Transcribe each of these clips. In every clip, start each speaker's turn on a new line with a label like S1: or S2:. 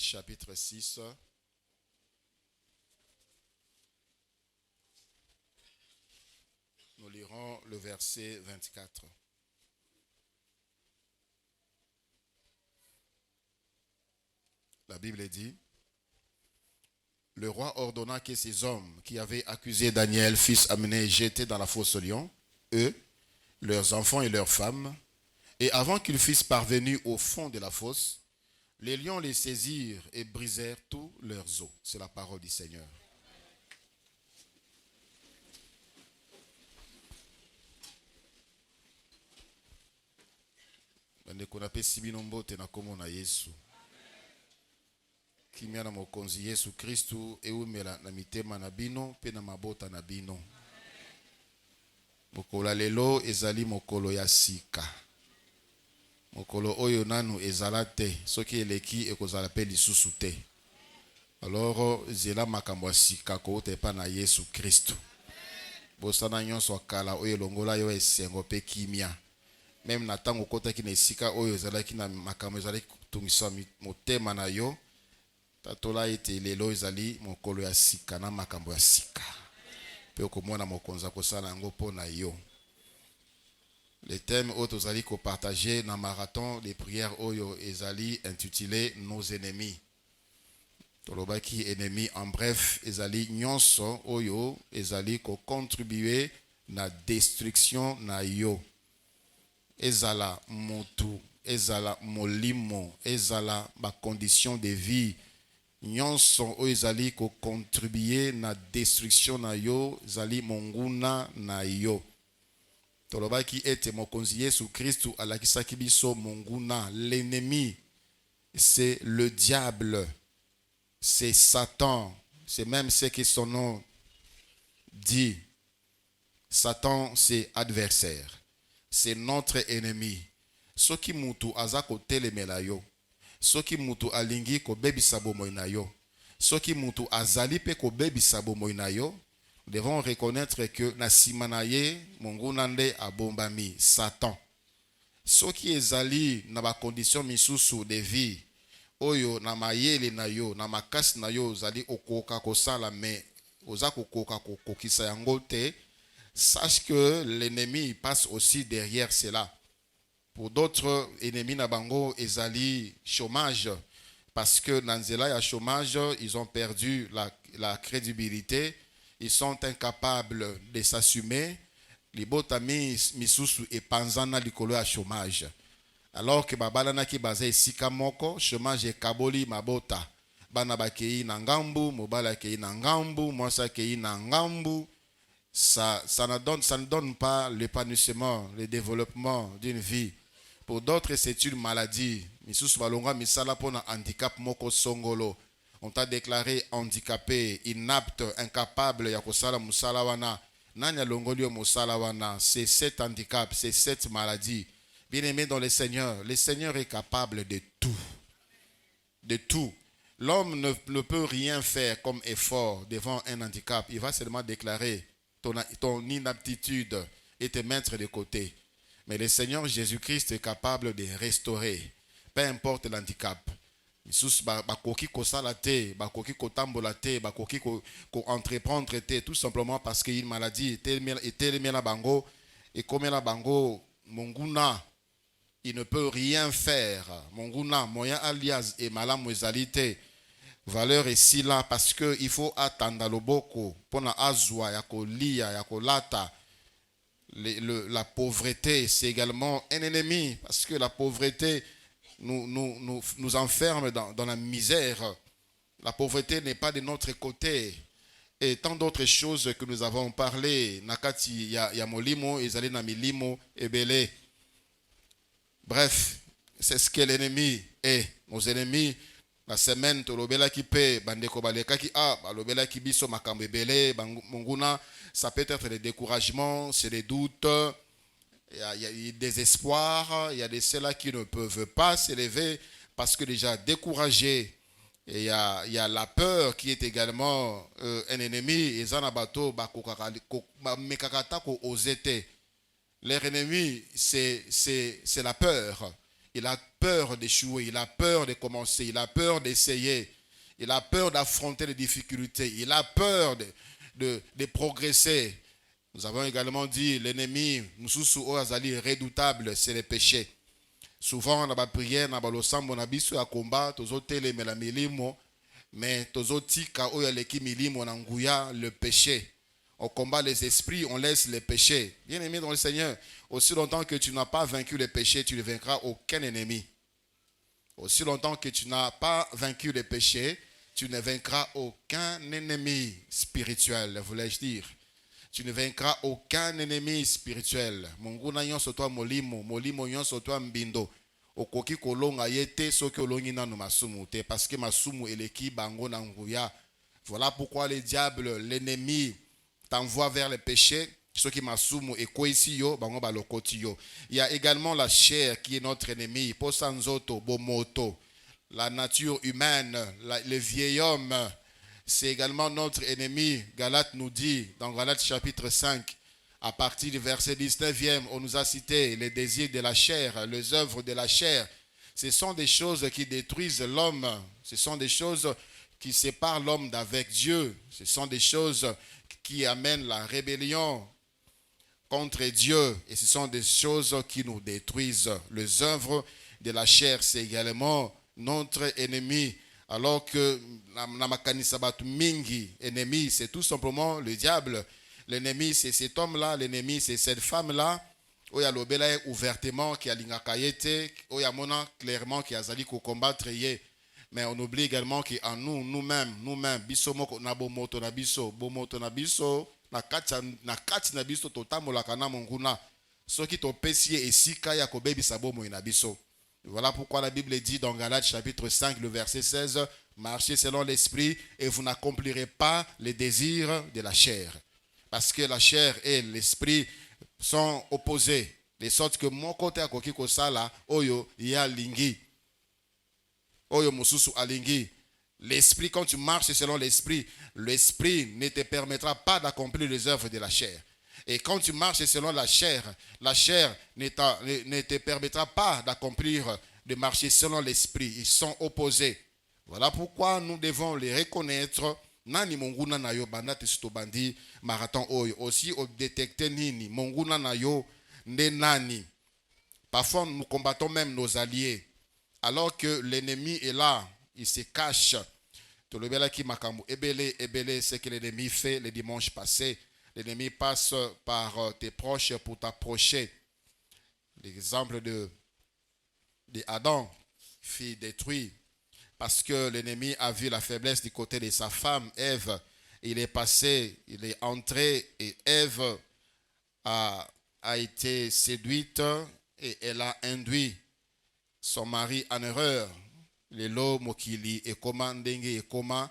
S1: chapitre 6. Nous lirons le verset 24. La Bible dit: le roi ordonna que ces hommes qui avaient accusé Daniel fussent amenés et jetés dans la fosse aux lions, eux, leurs enfants et leurs femmes. Et avant qu'ils fussent parvenus au fond de la fosse, les lions les saisirent et brisèrent tous leurs os. C'est la parole du Seigneur. Kimia na mokonzi Yesu Kristu eumela na mitema na bino pe na mabota na bino. Mokolo lelo ezali mokolo ya sika. Mokolo oyo nanu ezala te, soki eleki ekozala pe lisusu te. Alors zela makambo ya sika kouta epa na Yesu Kristu. Bosana nyonso akala oyo longola yo esengo pe kimia. Même na tango kotaki na esika oyo ezalaki na makambo ezalaki tungisa motema na yo. Tatola ete lelo ezali mokolo ya sika na makambo ya sika. Pe okomona mokonza kosala yango po na yo. Les thèmes autres ezali ko partager na marathon des prières oyo ezali intitulé nos ennemis. Tolobaki ennemis en bref ezali nyonso oyo ezali ko contribuer na destruction na yo. Ezala motu, ezala molimo, ezala ba condition de vie. Nyonso oyo ezali ko contribuer na destruction na yo, ezali monguna na yo. Tolobaki ete mokonzi Yesu Kristu alakisaki biso monguna. L'ennemi, c'est le diable, c'est Satan, c'est même ce que son nom dit. Satan, c'est adversaire, c'est notre ennemi. Soki mutu azako telemela yo, soki mutu alingi ko bebisa bomoi na yo, soki mutu azali pe ko bebisa bomoi na yo, nous devons reconnaître que na simanaye monguna nde abombami Satan. Soki ezali na ba condition misusu de vie oyo na mayele na yo, na makasi na yo zali okoka kosala me ozako koka kokisa yango te, sache que l'ennemi passe aussi derrière cela. Pour d'autres ennemis na bango ezali chômage, parce que dans nzela ya chômage ils ont perdu la crédibilité, ils sont incapables de s'assumer. Libota misusu et panzana likolo ya chômage. Alors que babala na ki baza esika moko, chômage e kaboli mabota. Bana bakei na ngambu, mobala kei na ngambu, mwasa kei na ngambu. Ça ne donne pas l'épanouissement, le développement d'une vie. Pour d'autres, c'est une maladie. Misusu balonga misala pona handicap moko songolo. On t'a déclaré handicapé, inapte, incapable ya kosala musala wana. Nanya longolio musala wana. C'est cet handicap, c'est cette maladie. Bien-aimé dans le Seigneur est capable de tout. De tout. L'homme ne peut rien faire comme effort devant un handicap. Il va seulement déclarer ton inaptitude et te mettre de côté. Mais le Seigneur Jésus-Christ est capable de restaurer, peu importe l'handicap. Misusu bakoki kosala te, bakoki kotambola te, bakoki ko entreprendre te, tout simplement parce qu'il y a une maladie etelemela bango et comme la bango monguna, il ne peut rien faire. Monguna moyen alias et malamu ezalité. Valeur est si là parce que il faut attendre loboko pona azwa ya kolia ya kolata. La pauvreté, c'est également un ennemi parce que la pauvreté nous enferme dans la misère. La pauvreté n'est pas de notre côté. Et tant d'autres choses que nous avons parlé. Nakati ya molimo, ezali na milimo, ebele. Bref, c'est ce que l'ennemi est. Nos ennemis, la semaine, tolobela ki pe, bandeko baleka ki balobela ki biso makambo ebele, monguna, ça peut être des découragements, c'est des doutes, il y a des espoirs, il y a de ceux-là qui ne peuvent pas s'élever parce que déjà découragés. Et il y a la peur qui est également un ennemi. Et zanabato mekakata ko ozete. Leur ennemi, c'est la peur. Il a peur d'échouer, il a peur de commencer, il a peur d'essayer, il a peur d'affronter les difficultés, il a peur de progresser. Nous avons également dit l'ennemi, mususu azali redoutable, c'est le péché. Souvent, dans la prière, dans le sambo, dans le combat, tozo tele mais la milimo, mais tozo tika oya leki milimo nanguya le péché. On combat les esprits, on laisse les péchés. Bien aimé dans le Seigneur, aussi longtemps que tu n'as pas vaincu les péchés, tu ne vaincras aucun ennemi. Aussi longtemps que tu n'as pas vaincu les péchés, tu ne vaincras aucun ennemi spirituel, voulais-je dire. Tu ne vaincras aucun ennemi spirituel. Monguna nyonso toi molimo, molimo nyonso toi mbindo. Okoki kolonga yete soki olongi nanu masumu te parce que masumu eleki bango na nguya. Voilà pourquoi le diable, l'ennemi t'envoie vers le péché. Ce qui masumu et koisi yo bango balokoti yo. Il y a également la chair qui est notre ennemi. Posanzoto bomoto. La nature humaine, le vieil homme, c'est également notre ennemi. Galates nous dit, dans Galates chapitre 5, à partir du verset 19e, on nous a cité les désirs de la chair, les œuvres de la chair. Ce sont des choses qui détruisent l'homme. Ce sont des choses qui séparent l'homme d'avec Dieu. Ce sont des choses qui amènent la rébellion contre Dieu. Et ce sont des choses qui nous détruisent. Les œuvres de la chair, c'est également notre ennemi. Alors que ennemi, c'est tout simplement le diable. L'ennemi, c'est cet homme-là. L'ennemi, c'est cette femme-là. Oya lobela ouvertement qui a l'ingakayete. Oya mona clairement qui a zali ko combattre ye. Mais on oublie également qu'en nous-mêmes, biso moko na bomoto na biso, na kati na biso totamolaka na monguna. Soki to pesie esika ya kobebisa bomo na biso. Voilà pourquoi la Bible dit dans Galates chapitre 5, le verset 16, marchez selon l'esprit et vous n'accomplirez pas les désirs de la chair. Parce que la chair et l'esprit sont opposés. De sorte que mon côté à koki kosala, oyo ya lingi. Oyo mususu alingi. L'esprit, quand tu marches selon l'esprit, l'esprit ne te permettra pas d'accomplir les œuvres de la chair. Et quand tu marches selon la chair ne te permettra pas d'accomplir, de marcher selon l'esprit. Ils sont opposés. Voilà pourquoi nous devons les reconnaître. Nani monguna na yo banda testo bandi marathon oyo. Aussi au détecter nini monguna na yo ne nani. Parfois nous combattons même nos alliés. Alors que l'ennemi est là, il se cache. Tolobela ki makambu ebele ce que l'ennemi fait le dimanche passé. L'ennemi passe par tes proches pour t'approcher. L'exemple de Adam fut détruit parce que l'ennemi a vu la faiblesse du côté de sa femme, Ève. Il est passé, il est entré et Ève a été séduite et elle a induit son mari en erreur. Lelo mokili et comment ndenge et comment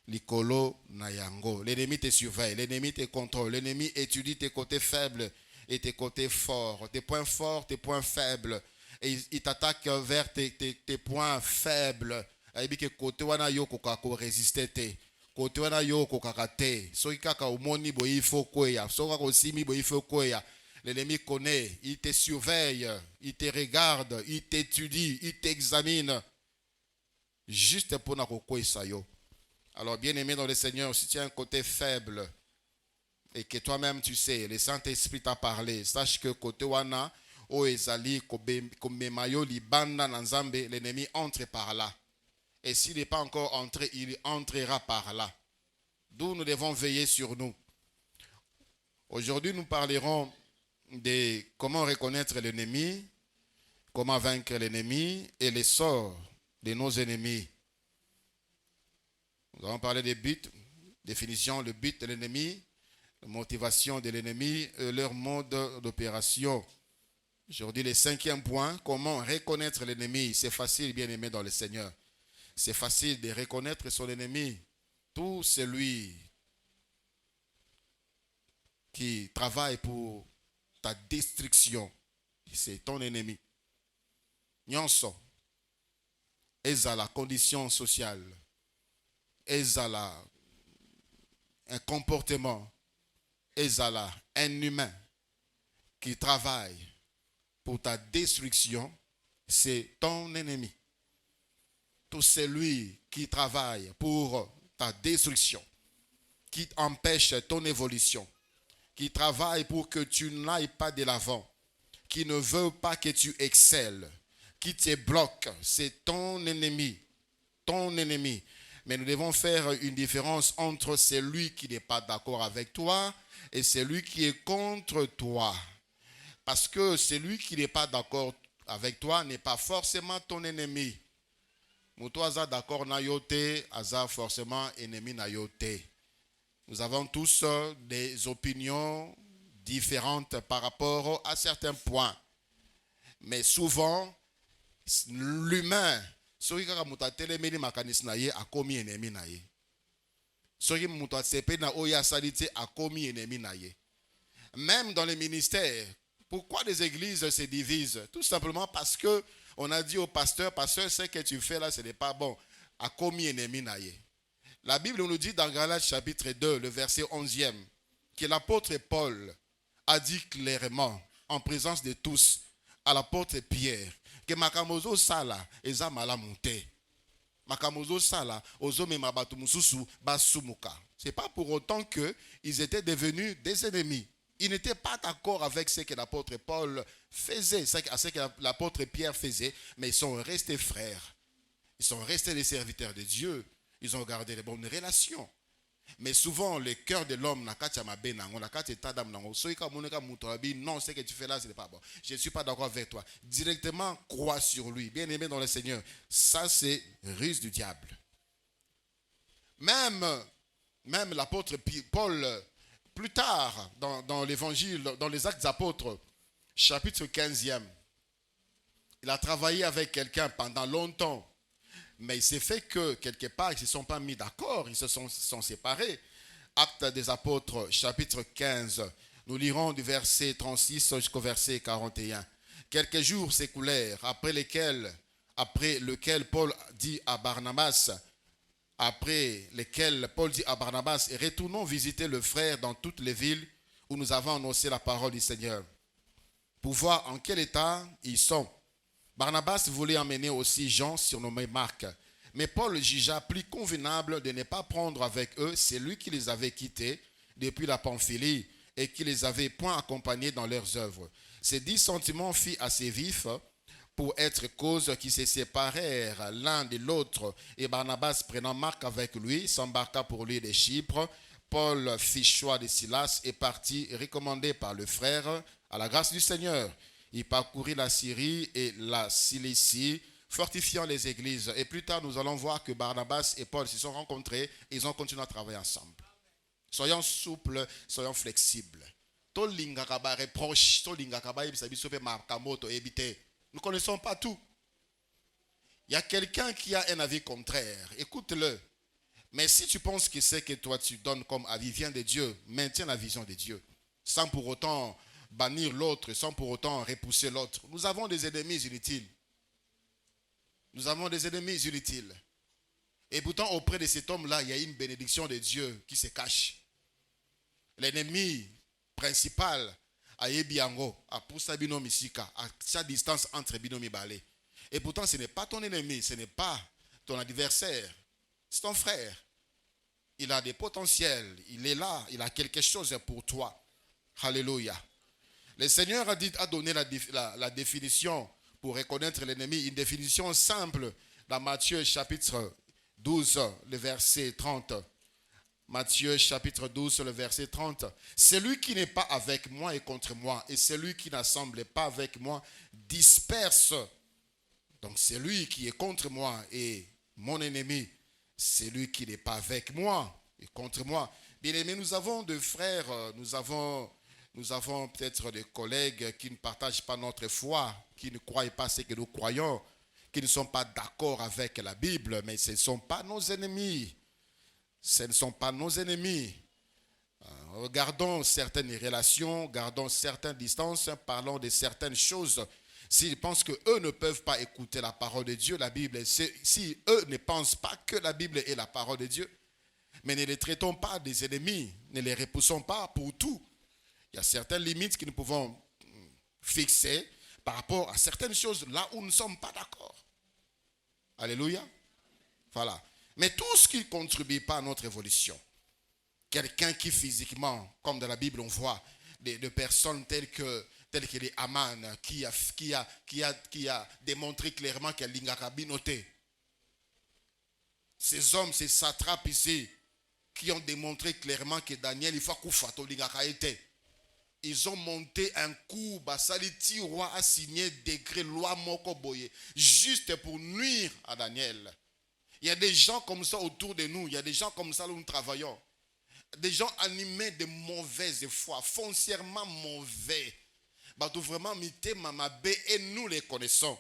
S1: Likolo Nayango. L'ennemi te surveille, l'ennemi te contrôle, l'ennemi étudie tes côtés faibles et tes côtés forts, tes points forts, tes points faibles. Et il t'attaque vers tes points faibles. Il que côté wana yo kokako résister te. Côté wana yo kokaka te. Soki kaka umoni bo il faut kweya. Soka ko simi bo il faut kweya. L'ennemi connaît, il te surveille, il te regarde, il t'étudie, il t'examine. Juste pour na kokwesa yo. Alors, bien-aimé dans le Seigneur, si tu as un côté faible et que toi-même tu sais, le Saint-Esprit t'a parlé, sache que côté wana, o ezali komemayo libanda na nzambe, l'ennemi entre par là. Et s'il n'est pas encore entré, il entrera par là. D'où nous devons veiller sur nous. Aujourd'hui, nous parlerons de comment reconnaître l'ennemi, comment vaincre l'ennemi et les sorts de nos ennemis. Nous allons parler des buts, définition, le but de l'ennemi, la motivation de l'ennemi, leur mode d'opération. Aujourd'hui, le 5e point, comment reconnaître l'ennemi. C'est facile, bien aimé dans le Seigneur. C'est facile de reconnaître son ennemi. Tout celui qui travaille pour ta destruction, c'est ton ennemi. Nyonso, eza la condition sociale. Ezala, un comportement, Ezala, un humain qui travaille pour ta destruction, c'est ton ennemi. Tout celui qui travaille pour ta destruction, qui empêche ton évolution, qui travaille pour que tu n'ailles pas de l'avant, qui ne veut pas que tu excelles, qui te bloque, c'est ton ennemi. Ton ennemi. Mais nous devons faire une différence entre celui qui n'est pas d'accord avec toi et celui qui est contre toi. Parce que celui qui n'est pas d'accord avec toi n'est pas forcément ton ennemi. Moutou aza d'accord na yote, aza forcément ennemi na yote. Nous avons tous des opinions différentes par rapport à certains points. Mais souvent, l'humain, soki kaka mutu atelemeli makanisi na ye akomi ennemi na ye. Soki mutu asepe na oyo asali te akomi ennemi na ye. Même dans les ministères, pourquoi les églises se divisent? Tout simplement parce que on a dit au pasteur, ce que tu fais là, ce n'est pas bon. Akomi ennemi na ye. La Bible nous dit dans Galates chapitre 2, le verset 11e, que l'apôtre Paul a dit clairement, en présence de tous, à l'apôtre Pierre, que makamozo sala eza malamu te. Makamozo sala ozo mema batu mususu basumuka. C'est pas pour autant que ils étaient devenus des ennemis. Ils n'étaient pas d'accord avec ce que l'apôtre Paul faisait, ce que l'apôtre Pierre faisait, mais ils sont restés frères. Ils sont restés des serviteurs de Dieu. Ils ont gardé les bonnes relations. Mais souvent, le cœur de l'homme, non, ce que tu fais là, ce n'est pas bon. Je ne suis pas d'accord avec toi. Directement, crois sur lui. Bien aimé dans le Seigneur. Ça, c'est ruse du diable. Même l'apôtre Paul, plus tard, dans l'évangile, dans les actes des apôtres, chapitre 15e, il a travaillé avec quelqu'un pendant longtemps. Mais il s'est fait que, quelque part, ils ne se sont pas mis d'accord, ils se sont séparés. Actes des apôtres, chapitre 15, nous lirons du verset 36 jusqu'au verset 41. Quelques jours s'écoulèrent, après lequel Paul dit à Barnabas, et retournons visiter le frère dans toutes les villes où nous avons annoncé la parole du Seigneur, pour voir en quel état ils sont. Barnabas voulait emmener aussi Jean, surnommé Marc. Mais Paul jugea plus convenable de ne pas prendre avec eux celui qui les avait quittés depuis la Pamphylie et qui les avait point accompagnés dans leurs œuvres. Ces 10 sentiments furent assez vifs pour être cause qui se séparèrent l'un de l'autre. Et Barnabas, prenant Marc avec lui, s'embarqua pour l'île de Chypre. Paul fit choix de Silas et partit, recommandé par le frère, à la grâce du Seigneur. Il parcourut la Syrie et la Cilicie, fortifiant les églises. Et plus tard, nous allons voir que Barnabas et Paul se sont rencontrés et ils ont continué à travailler ensemble. Soyons souples, soyons flexibles. Nous ne connaissons pas tout. Il y a quelqu'un qui a un avis contraire. Écoute-le. Mais si tu penses que ce que toi tu donnes comme avis vient de Dieu, maintiens la vision de Dieu. Sans pour autant bannir l'autre, sans pour autant repousser l'autre. Nous avons des ennemis inutiles. Nous avons des ennemis inutiles. Et pourtant, auprès de cet homme-là, il y a une bénédiction de Dieu qui se cache. L'ennemi principal, à Yebiango, à Poussabino Misika, à sa distance entre Binomi Balé. Et pourtant, ce n'est pas ton ennemi, ce n'est pas ton adversaire. C'est ton frère. Il a des potentiels, il est là, il a quelque chose pour toi. Alléluia. Le Seigneur a donné la définition pour reconnaître l'ennemi, une définition simple dans Matthieu chapitre 12, le verset 30. Matthieu chapitre 12, le verset 30. Celui qui n'est pas avec moi est contre moi, et celui qui n'assemble pas avec moi disperse. Donc celui qui est contre moi est mon ennemi. Celui qui n'est pas avec moi est contre moi. Bien aimé, nous avons des frères, nous avons peut-être des collègues qui ne partagent pas notre foi, qui ne croient pas ce que nous croyons, qui ne sont pas d'accord avec la Bible, mais ce ne sont pas nos ennemis. Ce ne sont pas nos ennemis. Gardons certaines relations, gardons certaines distances, parlons de certaines choses. S'ils pensent qu'eux ne peuvent pas écouter la parole de Dieu, la Bible, si eux ne pensent pas que la Bible est la parole de Dieu, mais ne les traitons pas des ennemis, ne les repoussons pas pour tout. Il y a certaines limites que nous pouvons fixer par rapport à certaines choses là où nous ne sommes pas d'accord. Alléluia. Voilà. Mais tout ce qui ne contribue pas à notre évolution, quelqu'un qui physiquement, comme dans la Bible on voit, des personnes telles que les Aman, qui a démontré clairement qu'elle l'ingarabi noté. Ces hommes, ces satrapes ici, qui ont démontré clairement que Daniel, il faut qu'il ils ont monté un coup, Basaliti roi a signé décret loi Mokoboye, juste pour nuire à Daniel. Il y a des gens comme ça autour de nous, il y a des gens comme ça où nous travaillons. Des gens animés de mauvaise foi, foncièrement mauvais. Batou vraiment mité mamabé et nous les connaissons.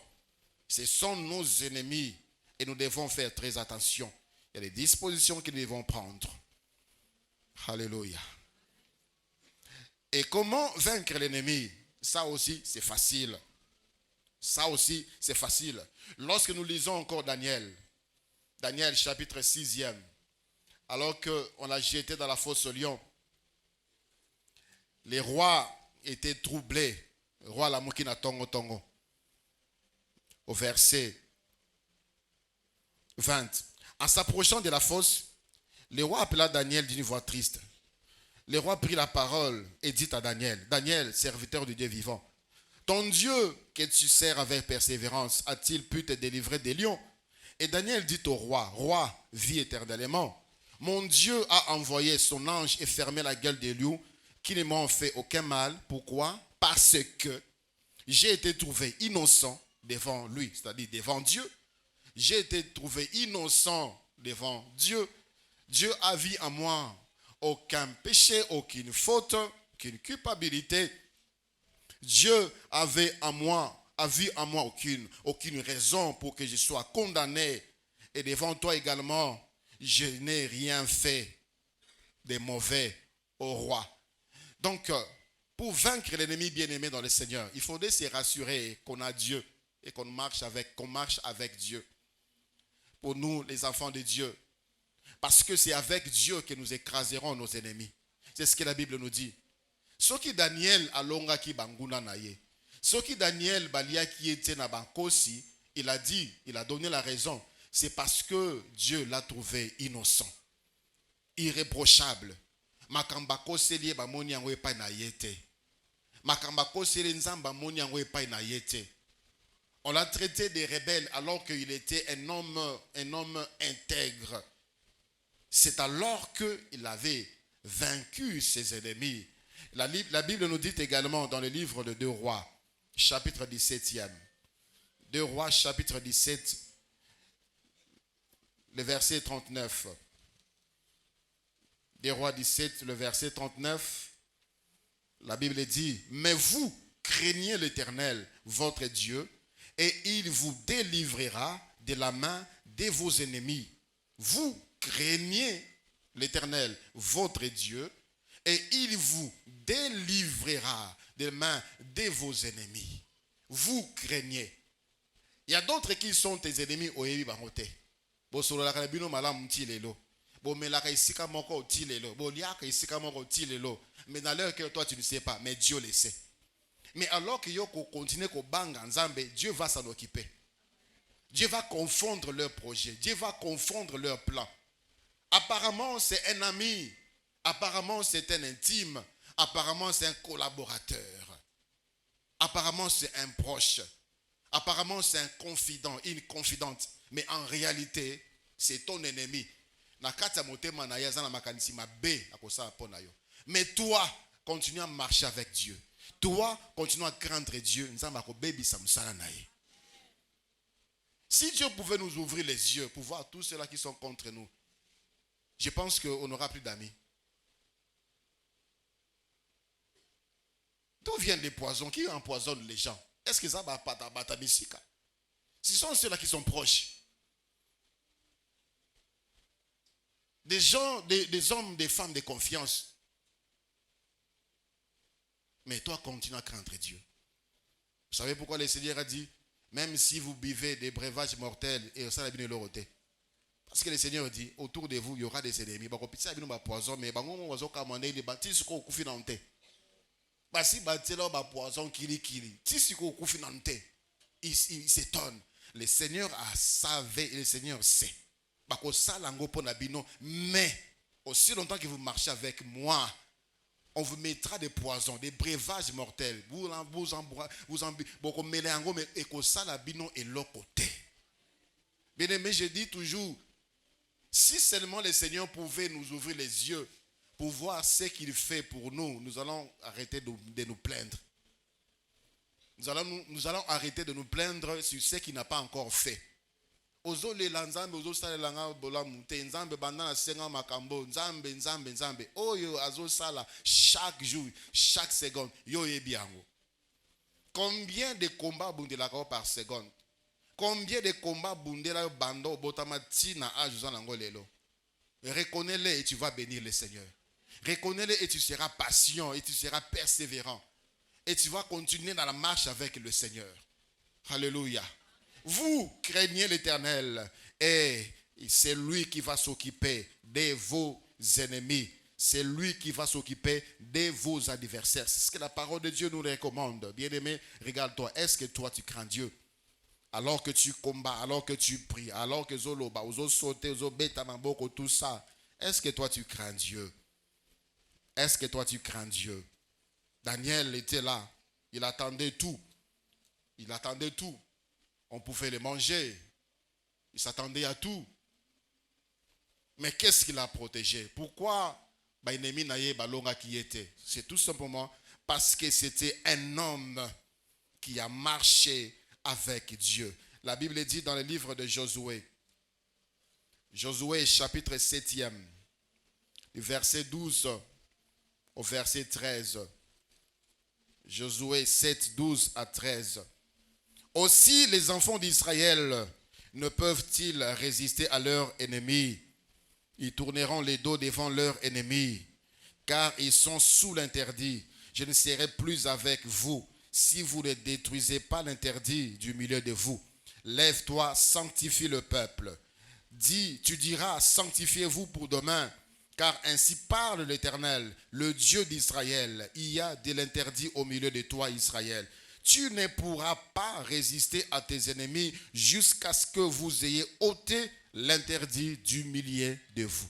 S1: Ce sont nos ennemis et nous devons faire très attention. Il y a des dispositions que nous devons prendre. Alléluia. Et comment vaincre l'ennemi? Ça aussi, c'est facile. Ça aussi, c'est facile. Lorsque nous lisons encore Daniel chapitre 6e, alors qu'on l'a jeté dans la fosse au lion, les rois étaient troublés. Le roi Lamukina Tongo Tongo. Au verset 20. En s'approchant de la fosse, le roi appela Daniel d'une voix triste. Le roi prit la parole et dit à Daniel, Daniel, serviteur du Dieu vivant, ton Dieu que tu sers avec persévérance a-t-il pu te délivrer des lions? Et Daniel dit au roi, roi, vis éternellement. Mon Dieu a envoyé son ange et fermé la gueule des lions qui ne m'ont fait aucun mal. Pourquoi? Parce que j'ai été trouvé innocent devant lui, c'est-à-dire devant Dieu. J'ai été trouvé innocent devant Dieu. Dieu a vu en moi aucun péché, aucune faute, aucune culpabilité. Dieu a vu en moi aucune raison pour que je sois condamné. Et devant toi également, je n'ai rien fait de mauvais au roi. Donc, pour vaincre l'ennemi bien-aimé dans le Seigneur, il faudrait se rassurer qu'on a Dieu et qu'on marche avec Dieu. Pour nous, les enfants de Dieu. Parce que c'est avec Dieu que nous écraserons nos ennemis. C'est ce que la Bible nous dit. Ce qui Daniel alonga ki banguna na ye. Ce qui Daniel balia qui était na bankosi, il a donné la raison. C'est parce que Dieu l'a trouvé innocent, irréprochable. Makambako selie ba moni yango epai na yete. Makambako selie nzamba moni yango epai na yete. On l'a traité de rebelle alors qu'il était un homme intègre. C'est alors qu'il avait vaincu ses ennemis. La Bible nous dit également dans le livre de 2 Rois, chapitre 17e. 2 Rois, chapitre 17, le verset 39. 2 Rois 17, le verset 39. La Bible dit, mais vous craignez l'Éternel, votre Dieu, et il vous délivrera de la main de vos ennemis. Vous craignez l'Éternel, votre Dieu, et il vous délivrera des mains de vos ennemis. Vous craignez. Il y a d'autres qui sont tes ennemis au Yebi Bangote. Bosololaka bino malam tilelo. Bomelaka isika moko tilelo. Boliaka isika moko tilelo. Mais dans leur cœur, toi tu ne sais pas, mais Dieu le sait. Mais alors que yo continue ko banga nzambe, Dieu va s'en occuper. Dieu va confondre leurs projets. Dieu va confondre leurs plans. Apparemment, c'est un ami. Apparemment, c'est un intime. Apparemment, c'est un collaborateur. Apparemment, c'est un proche. Apparemment, c'est un confident, une confidente. Mais en réalité, c'est ton ennemi. Mais toi, continue à marcher avec Dieu. Toi, continue à craindre Dieu. Si Dieu pouvait nous ouvrir les yeux pour voir tous ceux-là qui sont contre nous, je pense qu'on n'aura plus d'amis. D'où viennent les poisons? Qui empoisonnent les gens? Est-ce que ça va pas batabisika? Ce sont ceux-là qui sont proches. Des gens, des hommes, des femmes de confiance. Mais toi, continue à craindre Dieu. Vous savez pourquoi le Seigneur a dit, même si vous buvez des breuvages mortels, et ça, la vie ne l'aura été. Parce que le Seigneur dit, autour de vous, il y aura des ennemis. Si batela ba poison kili. Si siko kufinante. Il s'étonne. Le Seigneur a savé et le Seigneur sait. Bako salango po nabino, mais aussi longtemps que vous marchez avec moi, on vous mettra des poisons, des breuvages mortels. Vous bien aimé, je dis toujours, si seulement le Seigneur pouvait nous ouvrir les yeux pour voir ce qu'il fait pour nous, nous allons arrêter de nous plaindre. Nous allons arrêter de nous plaindre sur ce qu'il n'a pas encore fait. Ozo le lanzambe ozo sala langa bolamu te nzambe bandana senga makambo nzambe oyo azo sala chaque jour chaque seconde yo yebiango. Combien de combats bundela par seconde? Combien de combats bundela bando botamatina ajuzanango lelo? Reconnais-le et tu vas bénir le Seigneur. Reconnais-le et tu seras patient et tu seras persévérant et tu vas continuer dans la marche avec le Seigneur. Alléluia. Vous craignez l'Éternel et c'est lui qui va s'occuper de vos ennemis. C'est lui qui va s'occuper de vos adversaires. C'est ce que la parole de Dieu nous recommande. Bien-aimé, regarde-toi. Est-ce que toi tu crains Dieu? Alors que tu combats, alors que tu pries, alors que Zoloba, Ozo sauter, Ozo beta mamboko, tout ça. Est-ce que toi tu crains Dieu? Est-ce que toi tu crains Dieu? Daniel était là. Il attendait tout. Il attendait tout. On pouvait les manger. Il s'attendait à tout. Mais qu'est-ce qu'il a protégé? Pourquoi c'est tout simplement parce que c'était un homme qui a marché avec Dieu. La Bible dit dans le livre de Josué, Josué chapitre 7e, du verset 12 au verset 13. Josué 7, 12 à 13. Aussi les enfants d'Israël ne peuvent-ils résister à leurs ennemis? Ils tourneront les dos devant leurs ennemis, car ils sont sous l'interdit. Je ne serai plus avec vous si vous ne détruisez pas l'interdit du milieu de vous. Lève-toi, sanctifie le peuple. Tu diras, sanctifiez-vous pour demain, car ainsi parle l'Éternel, le Dieu d'Israël. Il y a de l'interdit au milieu de toi, Israël. Tu ne pourras pas résister à tes ennemis jusqu'à ce que vous ayez ôté l'interdit du milieu de vous.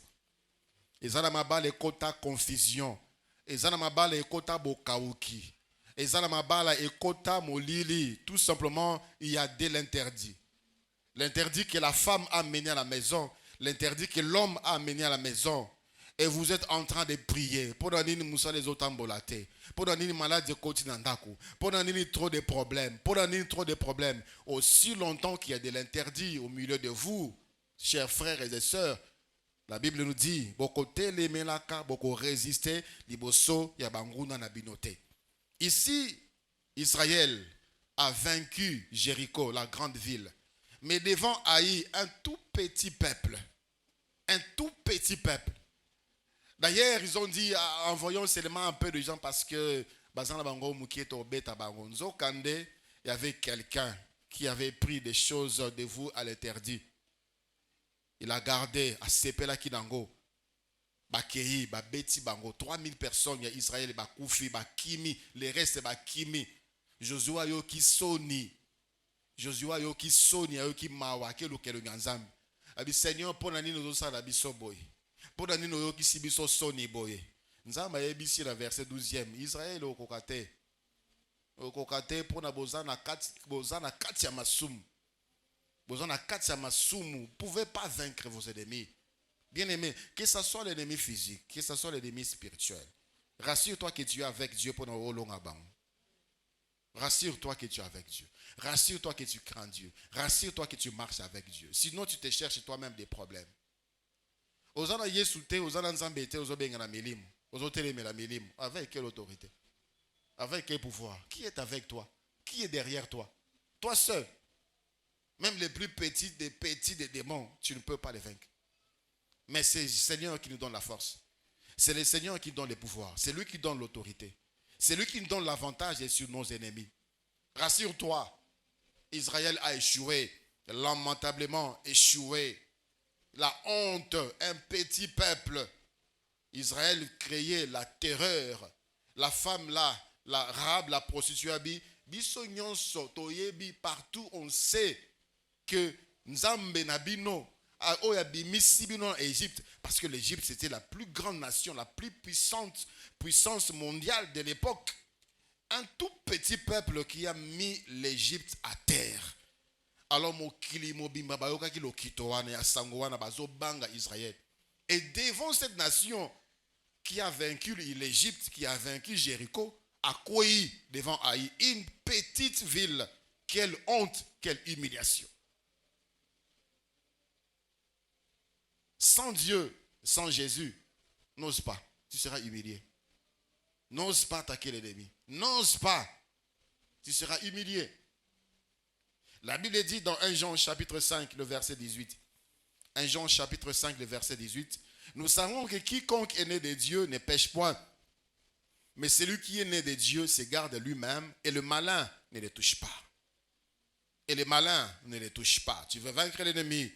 S1: Et ça n'a pas les quotas confusion. Et ça n'a pas les quotas bokauki. Et ça n'a pas les quotas molili. Tout simplement, il y a de l'interdit. L'interdit que la femme a amené à la maison. L'interdit que l'homme a amené à la maison. Et vous êtes en train de prier. Pendant que nous les autres embolatés. Pendant que nous malades de continentaku. Pendant que nous trop de problèmes. Pendant que nous trop de problèmes. Aussi longtemps qu'il y a de l'interdit au milieu de vous, chers frères et sœurs, la Bible nous dit, beaucoup télémelaka, beaucoup résister, liboso yabanguna nabinote. Ici, Israël a vaincu Jéricho, la grande ville. Mais devant Haï, un tout petit peuple. Un tout petit peuple. D'ailleurs, ils ont dit, envoyons seulement un peu de gens parce que il y avait quelqu'un qui avait pris des choses de vous à l'interdit. Il a gardé à Sepela Kinango. Bakei, Babeti Bango, 3000 personnes, il y a Israël, Bakoufi, Bakimi, les restes Bakimi. Joshua Yoki Soni. Joshua Yoki Soni, Yoki Mawa, Kelukelu Ganzam. Abi Seigneur, pour l'année nous sommes à Bisoboy. Pour l'année nous Yoki Sibiso Soni Boy. Nzamba Yebisi, la verset 12e. Israël au Kokate. Au Kokate, pour na Bozana Katia Masum. Bozana Katia Masum, vous ne pouvez pas vaincre vos ennemis. Bien-aimé, que ce soit l'ennemi physique, que ce soit l'ennemi spirituel, rassure-toi que tu es avec Dieu pendant le long abang. Rassure-toi que tu es avec Dieu. Rassure-toi que tu crains Dieu. Rassure-toi que tu marches avec Dieu. Sinon, tu te cherches toi-même des problèmes. Ozana Yesute, Ozana Nzambete, Ozobenga Melim, Ozoteleme Melim. Avec quelle autorité? Avec quel pouvoir? Qui est avec toi? Qui est derrière toi? Toi seul. Même les plus petits des démons, tu ne peux pas les vaincre. Mais c'est le Seigneur qui nous donne la force. C'est le Seigneur qui donne le pouvoir. C'est lui qui donne l'autorité. C'est lui qui nous donne l'avantage sur nos ennemis. Rassure-toi, Israël a échoué, lamentablement échoué. La honte, un petit peuple. Israël créait la terreur. La femme là la Rahab, la prostituée, biso nyonso toyebi, partout on sait que Nzambe Nabino a bimisi bino en Égypte, parce que l'Égypte c'était la plus grande nation, la plus puissance mondiale de l'époque. Un tout petit peuple qui a mis l'Égypte à terre. Alors mokili mobimba bayoka ki lokito wana ya sango wana bazo banga Israël. Et devant cette nation qui a vaincu l'Égypte, qui a vaincu Jéricho, à Kouï, devant Haï, une petite ville. Quelle honte, quelle humiliation. Sans Dieu, sans Jésus, n'ose pas, tu seras humilié. N'ose pas attaquer l'ennemi. N'ose pas, tu seras humilié. La Bible dit dans 1 Jean chapitre 5, le verset 18. 1 Jean chapitre 5, le verset 18. Nous savons que quiconque est né de Dieu ne pêche point. Mais celui qui est né de Dieu se garde lui-même et le malin ne le touche pas. Et le malin ne le touche pas. Tu veux vaincre l'ennemi,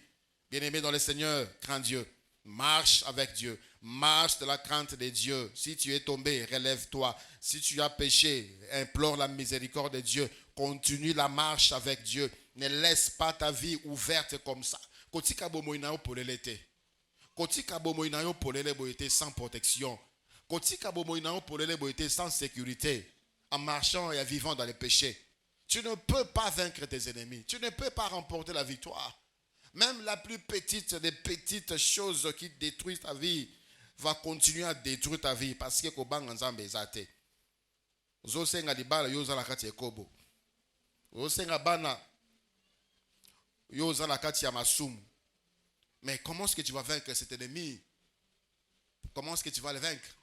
S1: bien-aimé dans le Seigneur, crains Dieu. Marche avec Dieu. Marche de la crainte de Dieu. Si tu es tombé, relève-toi. Si tu as péché, implore la miséricorde de Dieu. Continue la marche avec Dieu. Ne laisse pas ta vie ouverte comme ça. Kotika bomoinayo polelete. Kotika bomoinayo polele boyete sans protection. Kotika bomoinayo polele boyete sans sécurité. En marchant et en vivant dans les péchés. Tu ne peux pas vaincre tes ennemis. Tu ne peux pas remporter la victoire. Même la plus petite des petites choses qui détruisent ta vie va continuer à détruire ta vie parce que kobanga nzambe ezate. Zosenga libala yoza la kati ekobo. Zosenga bana yoza la kati ya masumu. Mais comment est-ce que tu vas vaincre cet ennemi? Comment est-ce que tu vas le vaincre?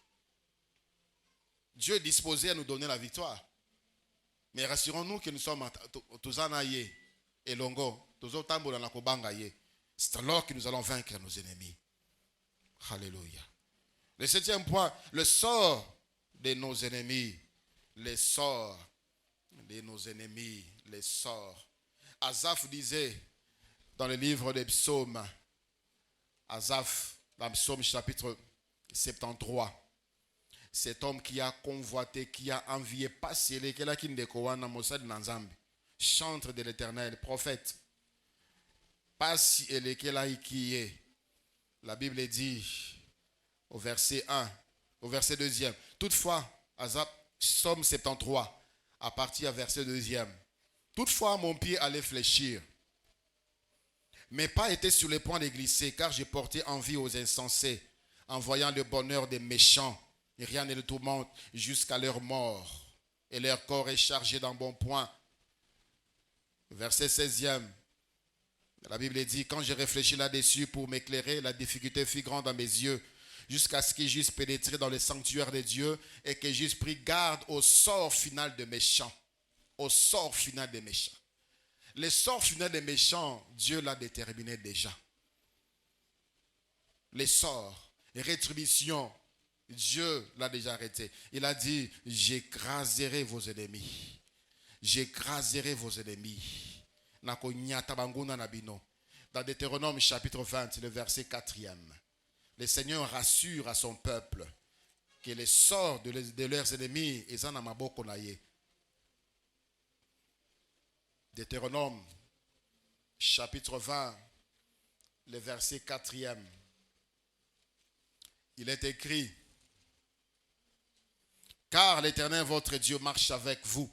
S1: Dieu est disposé à nous donner la victoire. Mais rassurons-nous que nous sommes tous en aïe et longo. C'est alors que nous allons vaincre nos ennemis. Alléluia. Le 7e point, le sort de nos ennemis. Les sorts de nos ennemis. Les sorts. Asaph disait dans le livre des psaumes, Asaph, dans le psaume chapitre 73, cet homme qui a convoité, qui a envié, passé les chantre de l'Éternel, prophète. Pas si elle est qu'elle a qui est. La Bible dit au verset 1, au verset 2e. Toutefois, Asaph, Psaume 73, à partir du verset 2e. Toutefois, mon pied allait fléchir, mais pas été sur le point de glisser, car j'ai porté envie aux insensés, en voyant le bonheur des méchants. Et rien ne le tourmente jusqu'à leur mort. Et leur corps est chargé d'un bon point. Verset 16e. La Bible dit, quand j'ai réfléchi là-dessus pour m'éclairer, la difficulté fut grande à mes yeux, jusqu'à ce que j'eusse pénétré dans le sanctuaire de Dieu et que j'eusse pris garde au sort final des méchants. Au sort final des méchants. Le sort final des méchants, Dieu l'a déterminé déjà. Les sorts, les rétributions, Dieu l'a déjà arrêté. Il a dit, j'écraserai vos ennemis. J'écraserai vos ennemis. Dans Deutéronome chapitre 20, le verset 4e, le Seigneur rassure à son peuple que les sorts de leurs ennemis sont dans maboko na ye. Deutéronome chapitre 20, le verset 4e, il est écrit, car l'Éternel votre Dieu marche avec vous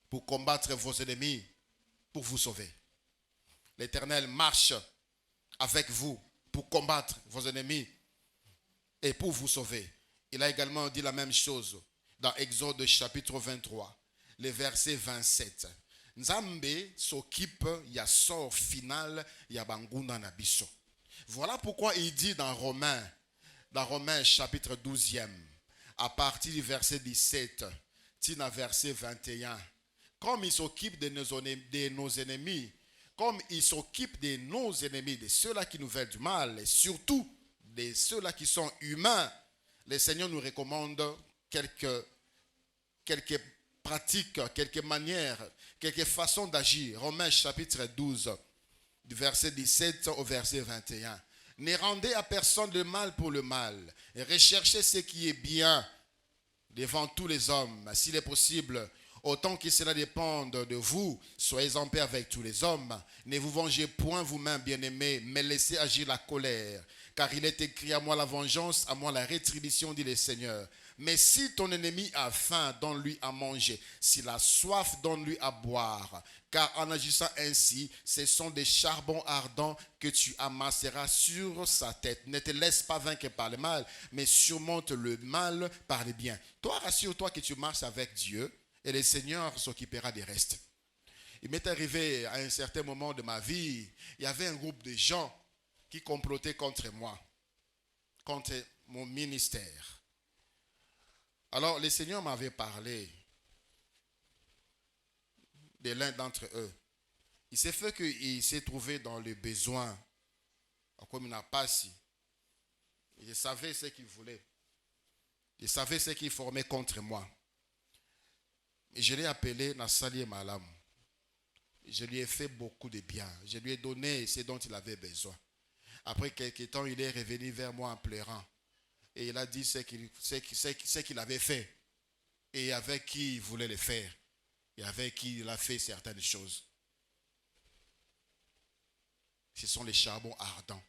S1: pour combattre vos ennemis, pour vous sauver. L'Éternel marche avec vous pour combattre vos ennemis et pour vous sauver. Il a également dit la même chose dans Exode chapitre 23, le verset 27. Nzambe s'occupe ya sort final ya banguna na biso. Voilà pourquoi il dit dans Romains chapitre 12e, à partir du verset 17, tina verset 21, comme il s'occupe de nos ennemis, comme il s'occupe de nos ennemis, de ceux-là qui nous veulent du mal, et surtout de ceux-là qui sont humains, le Seigneur nous recommande quelques pratiques, quelques manières, quelques façons d'agir. Romains chapitre 12, du verset 17 au verset 21. Ne rendez à personne le mal pour le mal, et recherchez ce qui est bien. devant tous les hommes. S'il est possible, autant que cela dépende de vous, soyez en paix avec tous les hommes. Ne vous vengez point vous-même, bien-aimés, mais laissez agir la colère. Car il est écrit: à moi la vengeance, à moi la rétribution, dit le Seigneur. Mais si ton ennemi a faim, donne-lui à manger. S'il a soif, donne-lui à boire. Car en agissant ainsi, ce sont des charbons ardents que tu amasseras sur sa tête. Ne te laisse pas vaincre par le mal, mais surmonte le mal par le bien. Toi, rassure-toi que tu marches avec Dieu et le Seigneur s'occupera des restes. Il m'est arrivé à un certain moment de ma vie, il y avait un groupe de gens qui complotaient contre moi, contre mon ministère. Alors, le Seigneur m'avait parlé de l'un d'entre eux. Il s'est fait qu'il s'est trouvé dans le besoin, comme il n'a pas si. Il savait ce qu'il voulait. Il savait ce qu'il formait contre moi. Et je l'ai appelé Nassali Malam. Je lui ai fait beaucoup de bien. Je lui ai donné ce dont il avait besoin. Après quelques temps, il est revenu vers moi en pleurant. Et il a dit ce qu'il avait fait. Et avec qui il voulait le faire. Et avec qui il a fait certaines choses. Ce sont les charbons ardents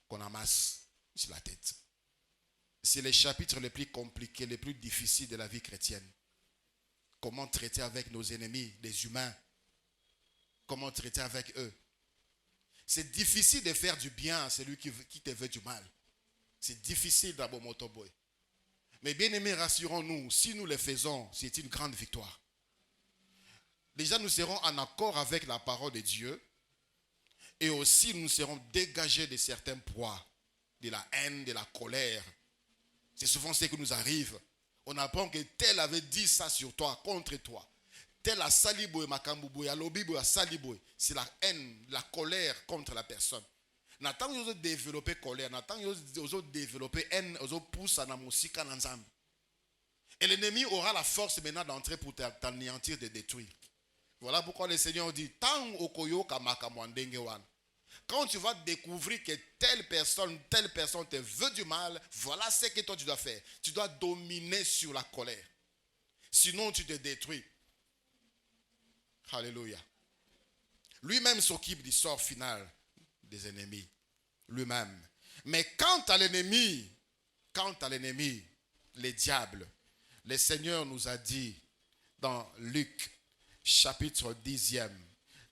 S1: qu'on amasse sur la tête. C'est les chapitres les plus compliqués, les plus difficiles de la vie chrétienne. Comment traiter avec nos ennemis, les humains. Comment traiter avec eux. C'est difficile de faire du bien à celui qui te veut du mal. C'est difficile d'abord, Motoboy. Mais bien aimés, rassurons-nous, si nous le faisons, c'est une grande victoire. Déjà, nous serons en accord avec la parole de Dieu. Et aussi, nous serons dégagés de certains poids, de la haine, de la colère. C'est souvent ce qui nous arrive. On apprend que tel avait dit ça sur toi, contre toi. Tel a saliboy, makambuboy, alobiboy, a saliboy. C'est la haine, la colère contre la personne. Nathan yozo développer colère, Nathan yozo développer haine, yozo pousse à namusika nanzambe. Et l'ennemi aura la force maintenant d'entrer pour t'anéantir, de détruire. Voilà pourquoi le Seigneur dit: tant okoyo kamakamwandenge wan. Quand tu vas découvrir que telle personne te veut du mal, voilà ce que toi tu dois faire. Tu dois dominer sur la colère. Sinon tu te détruis. Alléluia. Lui-même s'occupe du sort final des ennemis. Lui-même. Mais quant à l'ennemi, les diables, le Seigneur nous a dit dans Luc, chapitre 10,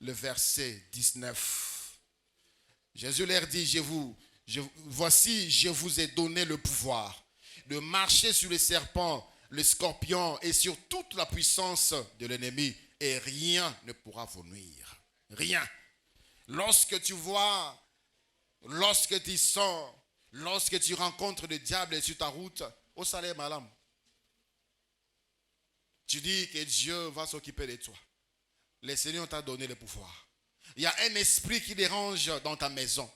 S1: le verset 19. Jésus leur dit: voici, je vous ai donné le pouvoir de marcher sur les serpents, les scorpions et sur toute la puissance de l'ennemi, et rien ne pourra vous nuire. Rien. Lorsque tu vois, lorsque tu sens, lorsque tu rencontres le diable sur ta route, au salaire malam, tu dis que Dieu va s'occuper de toi. Le Seigneur t'a donné le pouvoir. Il y a un esprit qui dérange dans ta maison.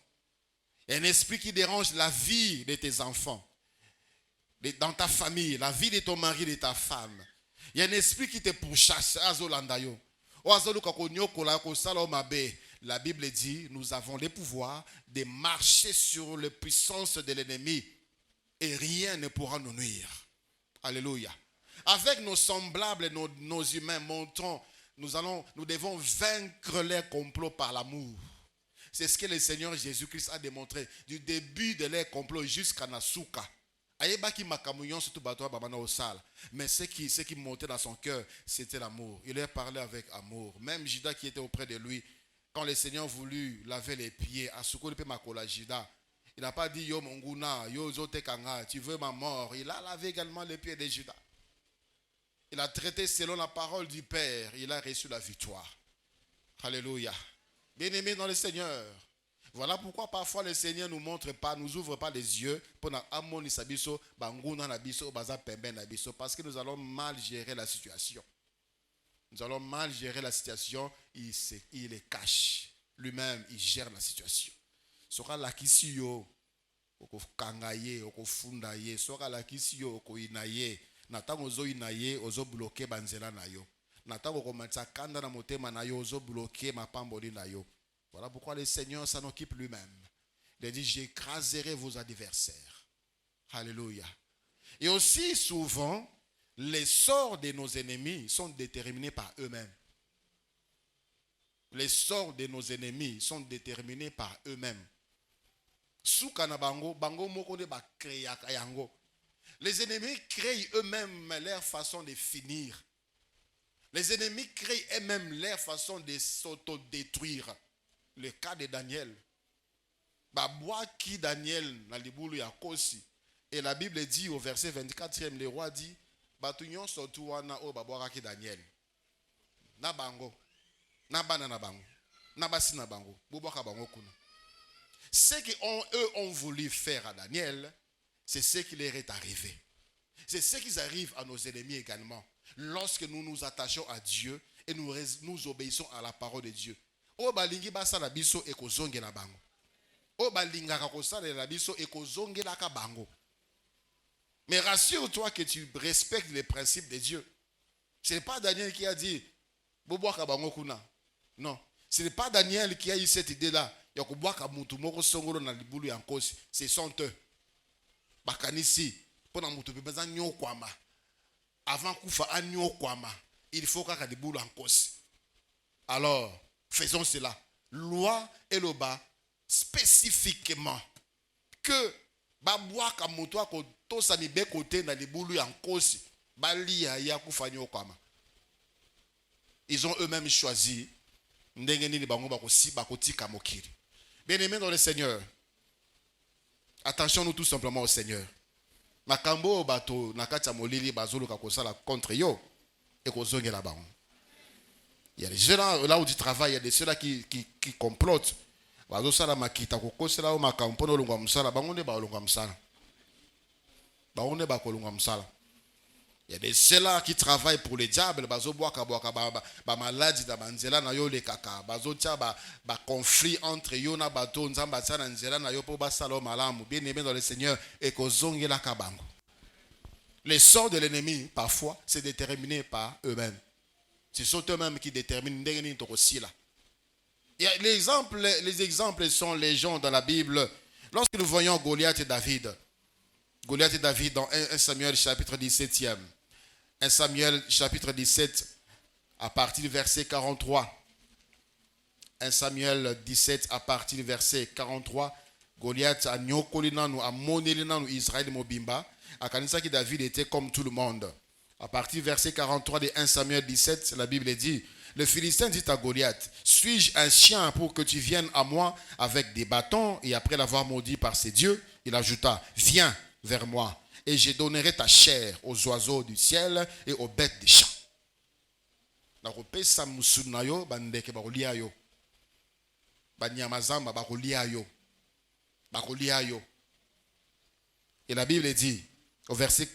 S1: Un esprit qui dérange la vie de tes enfants. Dans ta famille, la vie de ton mari, de ta femme. Il y a un esprit qui te pourchasse. La Bible dit: nous avons le pouvoir de marcher sur les puissances de l'ennemi et rien ne pourra nous nuire. Alléluia. Avec nos semblables, nos humains, montrons, nous devons vaincre les complots par l'amour. C'est ce que le Seigneur Jésus-Christ a démontré du début de les complots jusqu'à Nasuka. Mais ce qui montait dans son cœur, c'était l'amour. Il a parlé avec amour. Même Judas qui était auprès de lui, quand le Seigneur voulut laver les pieds, il n'a pas dit: yo monguna, yo zotekanga, tu veux ma mort. Il a lavé également les pieds de Judas. Il a traité selon la parole du Père. Il a reçu la victoire. Alléluia. Bien-aimés dans le Seigneur. Voilà pourquoi parfois le Seigneur nous montre pas, nous ouvre pas les yeux parce que nous allons mal gérer la situation. Nous allons mal gérer la situation. Il les cache. Lui-même, il gère la situation. Sera la kisio, oko kangaye, oko fundaye, sera la kisio, oko inaye. Natan ozo inaye, ozo bloquer banzela na yo. Natan oko matsa kanda na motema na yo, ozo bloquer ma pamboli na yo. Voilà pourquoi le Seigneur s'en occupe lui-même. Il a dit: j'écraserai vos adversaires. Alléluia. Et aussi souvent, Les sorts de nos ennemis sont déterminés par eux-mêmes. Les sorts de nos ennemis sont déterminés par eux-mêmes. Les ennemis créent eux-mêmes leur façon de finir. Les ennemis créent eux-mêmes leur façon de s'autodétruire. Le cas de Daniel. Qui Daniel na libulu ya kosi. Et la Bible dit au verset 24e, le roi dit, Batunyon sotu wana o babwaka ki Daniel. Na bango. Na bana na bango. Na basi na bango. Bubwaka bango kuna. Ce qu'eux ont voulu faire à Daniel, c'est ce qui leur est arrivé. C'est ce qui arrive à nos ennemis également. Lorsque nous nous attachons à Dieu et nous obéissons à la parole de Dieu. O balingi basala biso ekozongela bango. O balingaka kosalela biso ekozongelaka bango. Mais rassure-toi que tu respectes les principes de Dieu. Ce n'est pas Daniel qui a dit Boboaka bango kuna. Non, ce n'est pas Daniel qui a eu cette idée-là. Yakoboaka mutu moko songolo na libulu ya nkosi. Ce sont eux. Bakanisi pona mutu bebeza nyo kwama. Avant kufa anyo kwama, il faut kaka libulu ya nkosi. Alors, faisons cela. Loi et le bas spécifiquement que babwaka mutu ako tosa mibe kote na libulu ya nkosi balia ya kufa nyo kwama. Ils ont eux-mêmes choisi ndengeni bango bakotika mokiri. Bien-aimés dans le Seigneur, attention nous tout simplement au Seigneur. Makambo bato nakata molili bazolo kakosala contre yo et kozongela bango. Il y a des gens là où tu travailles, il y a des ceux-là qui complotent. Bazosala makita kokosela o makampo no lungwa musala bango ne ba lungwa musala. Bango ne ba kolungwa musala. Il y a des ceux-là qui travaillent pour les diables, bazo boaka ba maladie da banzela na yo le kaka, bazo tia ba conflit entre yo na bato nzamba tsana nzela na yo po basalo malamu. Bien-aimé dans le Seigneur et kozongela kabango. Les sorts de l'ennemi parfois c'est déterminé par eux-mêmes. Ce sont eux-mêmes qui déterminent ndengeni tokosila. Les exemples sont légion dans la Bible. Lorsque nous voyons Goliath et David dans 1 Samuel chapitre 17e. 1 Samuel chapitre 17 à partir du verset 43. 1 Samuel 17 à partir du verset 43. Goliath a nyokolinanu a monelinanu Israël mobimba. A kanisa ki David était comme tout le monde. À partir du verset 43 de 1 Samuel 17, la Bible dit, le Philistin dit à Goliath, suis-je un chien pour que tu viennes à moi avec des bâtons? Et après l'avoir maudit par ses dieux, il ajouta, viens vers moi et je donnerai ta chair aux oiseaux du ciel et aux bêtes des champs. Et la Bible dit, au verset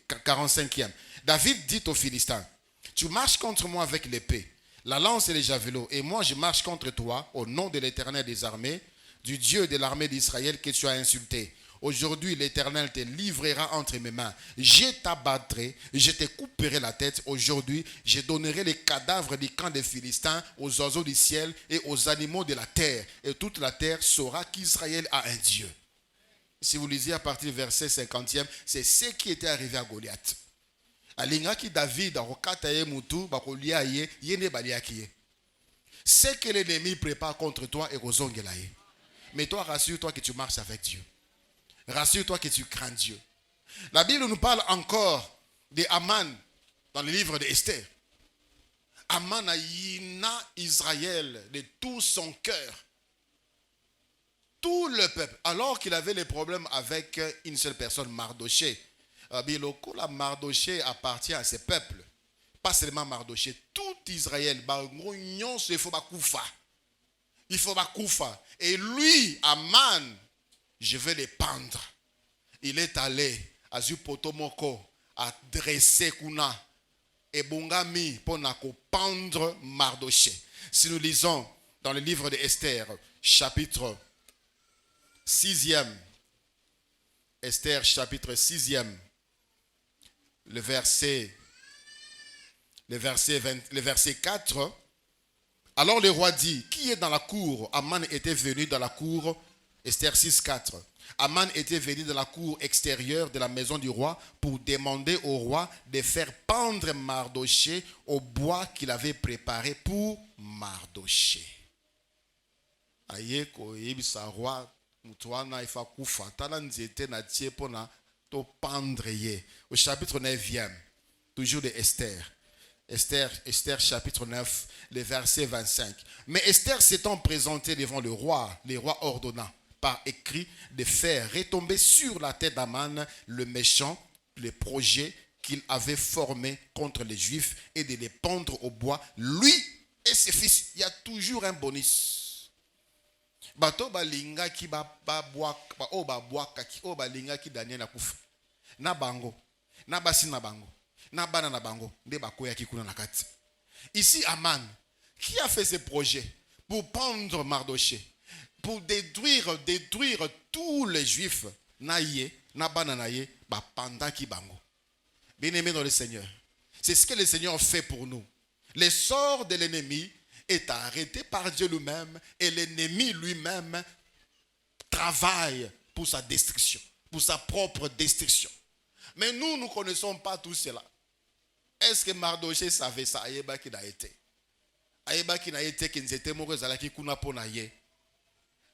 S1: 45e, David dit aux Philistins, tu marches contre moi avec l'épée, la lance et les javelots, et moi je marche contre toi au nom de l'Éternel des armées, du Dieu de l'armée d'Israël que tu as insulté. Aujourd'hui, l'Éternel te livrera entre mes mains. Je t'abattrai, je te couperai la tête. Aujourd'hui, je donnerai les cadavres du camp des Philistins aux oiseaux du ciel et aux animaux de la terre. Et toute la terre saura qu'Israël a un Dieu. Si vous lisez à partir du verset 50e, c'est ce qui était arrivé à Goliath. Alingaki David, ce que l'ennemi prépare contre toi est kozongelaye. Mais toi, rassure-toi que tu marches avec Dieu. Rassure-toi que tu crains Dieu. La Bible nous parle encore de Aman dans le livre d'Esther. Aman a yina Israël de tout son cœur. Tout le peuple. Alors qu'il avait les problèmes avec une seule personne, Mardoché. La Mardoché appartient à ce peuple. Pas seulement Mardoché. Tout Israël. Il faut Bakoufa. Et lui, Aman, je vais les pendre. Il est allé à Zupotomoko à dresser Kuna et Bongami pour pendre Mardoché. Si nous lisons dans le livre d'Esther, chapitre 6e, Esther, chapitre 6e, le verset 4. Alors le roi dit, qui est dans la cour? Aman était venu dans la cour Esther 6:4. Aman était venu dans la cour extérieure de la maison du roi pour demander au roi de faire pendre Mardoché au bois qu'il avait préparé pour Mardoché. Aye ko yebisa roi mutwana ifa kufa tala nzete na tie pona to pendre ye. Au chapitre 9e, toujours de Esther. Esther chapitre 9, le verset 25. Mais Esther s'étant présentée devant le roi ordonna par écrit de faire retomber sur la tête d'Aman le méchant, le projet qu'il avait formé contre les Juifs et de les pendre au bois, lui et ses fils. Il y a toujours un bonus. Bato balinga ki ba boaka o ba boaka ki o balinga ki Daniel akufa. Na bango, na basi na bango, na bana na bango, nde bakoya ki kuna na kati. Ici Aman, qui a fait ce projet pour pendre Mardoché, pour détruire tous les Juifs, naïe, nabana naïe, ba panda ki bango. Bien-aimé dans le Seigneur, c'est ce que le Seigneur fait pour nous. Le sort de l'ennemi est arrêté par Dieu lui-même et l'ennemi lui-même travaille pour sa destruction, pour sa propre destruction. Mais nous ne connaissons pas tout cela. Est-ce que Mardoché savait ça? Ayeba qui n'a été. Ayeba qui n'a été qui n'était mort zalaki kuna ponaye.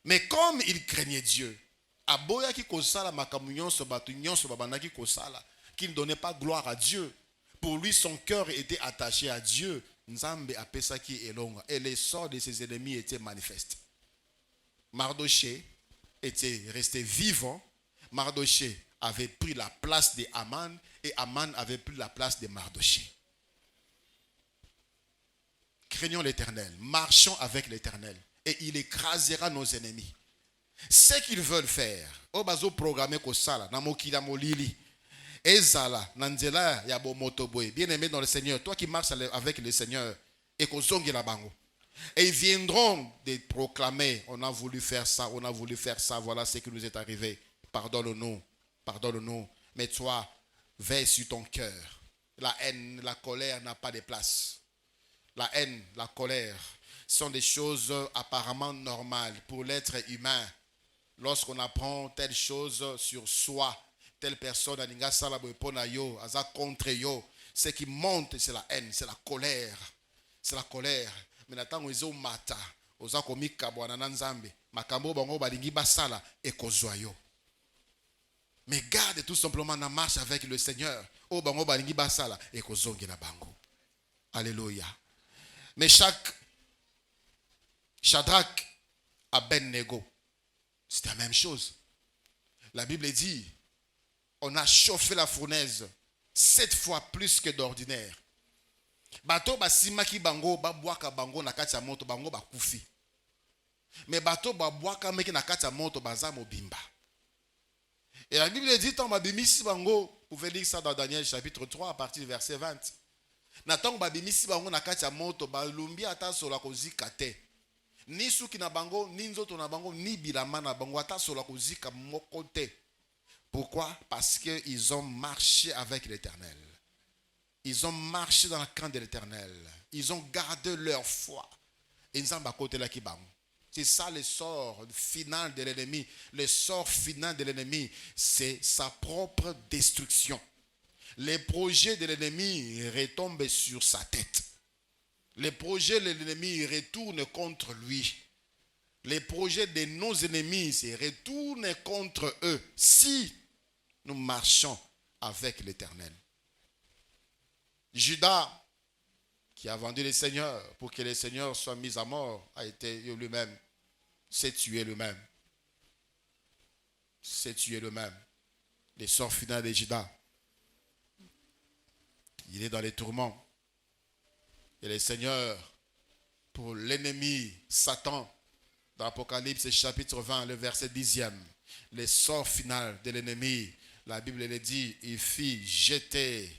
S1: Mais comme il craignait Dieu, aboya ki kosala makamunyon so batunyon so babana ki kosala, qui ne donnait pas gloire à Dieu. Pour lui, son cœur était attaché à Dieu. Nzambe apesa ki elonga. Et les sorts de ses ennemis étaient manifestes. Mardoché était resté vivant. Mardoché avait pris la place de Aman et Aman avait pris la place de Mardoché. Craignons l'Éternel, marchons avec l'Éternel et il écrasera nos ennemis. Ce qu'ils veulent faire, obazo programmer ko sala na mokila molili. Ezala nanzela ya bo motoboy. Bien-aimé dans le Seigneur, toi qui marches avec le Seigneur et kozongi la bango. Et ils viendront de proclamer, on a voulu faire ça, voilà ce qui nous est arrivé. Pardonne-nous. Mais toi, veille sur ton cœur. La haine, la colère n'a pas de place. La haine, la colère sont des choses apparemment normales pour l'être humain. Lorsqu'on apprend telle chose sur soi, telle personne, contre yo, ce qui monte, c'est la haine, c'est la colère. C'est la colère. Mais natang ozo mata, oza komika bwana nanzambe, makambo bango balingi basala ekozwa yo. Mais garde tout simplement na marche avec le Seigneur. O bango balingi basala ekozongi na bango. Alléluia. Mais Shadrach, Abednego, c'est la même chose. La Bible dit, on a chauffé la fournaise 7 fois plus que d'ordinaire. Bato basima ki bango ba boaka bango na kati ya moto bango ba kufi. Mais bato ba boaka meki na kati ya moto baza mobimba. Et la Bible dit tant babimisi bango, vous pouvez lire ça dans Daniel chapitre 3 à partir du verset 20. Na tant babimisi bango na kati ya moto balumbi ata sola kozika te. Ni suki na bango, ni nzoto na bango, ni bilama na bango ata sola kozika moko te. Pourquoi? Parce qu'ils ont marché avec l'Éternel. Ils ont marché dans le camp de l'Éternel. Ils ont gardé leur foi. C'est ça le sort final de l'ennemi. Le sort final de l'ennemi, c'est sa propre destruction. Les projets de l'ennemi retombent sur sa tête. Les projets de l'ennemi retournent contre lui. Les projets de nos ennemis se retournent contre eux. Si nous marchons avec l'Éternel. Judas, qui a vendu le Seigneur pour que le Seigneur soit mis à mort, a été lui-même, s'est tué lui-même. S'est tué lui-même. Le sort final de Judas. Il est dans les tourments. Et le Seigneur, pour l'ennemi, Satan, dans l'Apocalypse chapitre 20, le verset 10e, le sort final de l'ennemi, la Bible le dit, il fit jeter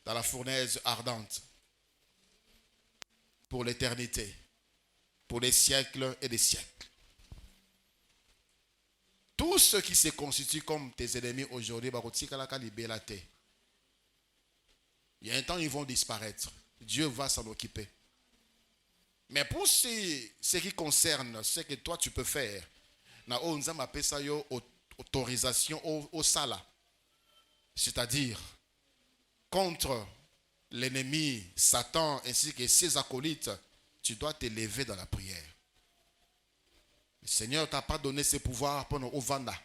S1: dans la fournaise ardente pour l'éternité, pour les siècles et des siècles. Tous ceux qui se constituent comme tes ennemis aujourd'hui, il y a un temps ils vont disparaître. Dieu va s'en occuper. Mais pour ce qui concerne ce que toi tu peux faire, na o nzambe apesa yo autorisation au sala. C'est-à-dire contre l'ennemi Satan ainsi que ses acolytes, tu dois te lever dans la prière. Le Seigneur ne t'a pas donné ce pouvoir pendant Ovanda.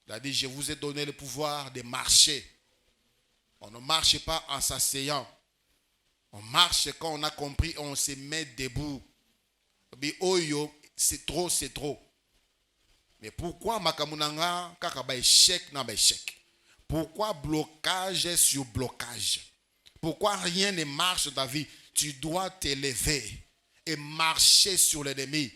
S1: Il a dit, je vous ai donné le pouvoir de marcher. On ne marche pas en s'asseyant. On marche quand on a compris, on se met debout. C'est trop, c'est trop. Mais pourquoi makamunanga kakaba échec na échec? Pourquoi blocage sur blocage? Pourquoi rien ne marche dans ta vie? Tu dois t'élever et marcher sur l'ennemi.